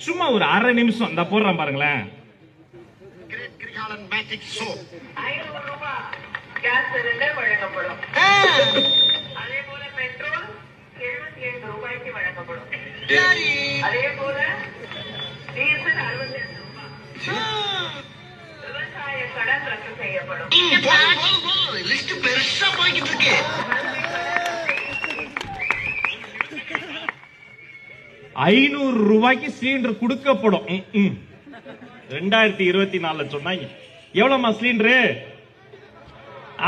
சும்மா ஒரு அரை நிமிஷம் இந்த போடுறான் பாருங்களேன். கேஸ் சிலிண்டர் வழங்கப்படும். அதே போல பெட்ரோல் 77 ரூபாய்க்கு வழங்கப்படும். அதே போல டீசல் 62 ரூபாய். விவசாய கடன் ரத்து செய்யப்படும். லிஸ்ட் பெருசா போய்கிட்டு இருக்கு. 500 ரூபாய்க்கு சிலிண்டர் கொடுக்கப்படும். 2024 சொன்னாங்க. எவ்வளவுமா சிலிண்டரு?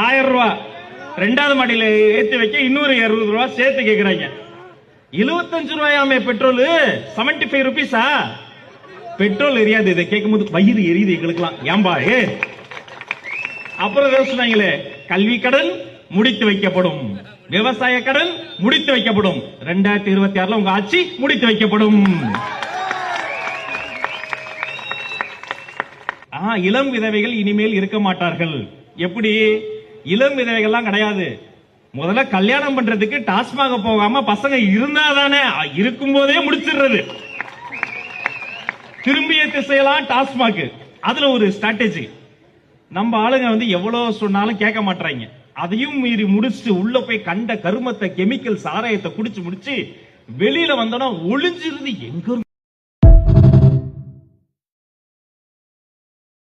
1000 ரூபாய். ரெண்டாவது மாடியில ஏத்தி வைக்க இன்னொரு 200 ரூபாய் சேர்த்து கேக்குறாங்க. 75 ரூபாயாமே பெட்ரோல். 75 ருபீஸா பெட்ரோல் எரியாது. இதை கேட்கும் போது வயிறு எரியுது எங்களுக்குலாம். ஏம்பா அப்புறம் சொன்னாங்களே, கல்வி கடன் முடித்து வைக்கப்படும், விவசாய கடன் முடித்து வைக்கப்படும். 2026 உங்க ஆட்சி முடித்து வைக்கப்படும். இளம் விதவைகள் இனிமேல் இருக்க மாட்டார்கள். எப்படி? இளம் விதவைகள்லாம் கிடையாது. முதல்ல கல்யாணம் பண்றதுக்கு டாஸ்மாக போகாம பசங்க இருந்தாதானே, இருக்கும் போதே முடிச்சிடுறது. திரும்பிய திசையெல்லாம் டாஸ்மாக். அதுல ஒரு ஸ்ட்ராட்டஜி. நம்ம ஆளுங்க எவ்வளவு சொன்னாலும் கேட்க மாட்டாங்க. அதையும் மீறி முடிச்சுட்டு உள்ள போய் கண்ட கருமத்தை கெமிக்கல் சாராயத்தை குடிச்சு முடிச்சு வெளியில வந்தோம்னா ஒளிஞ்சிருந்து எங்க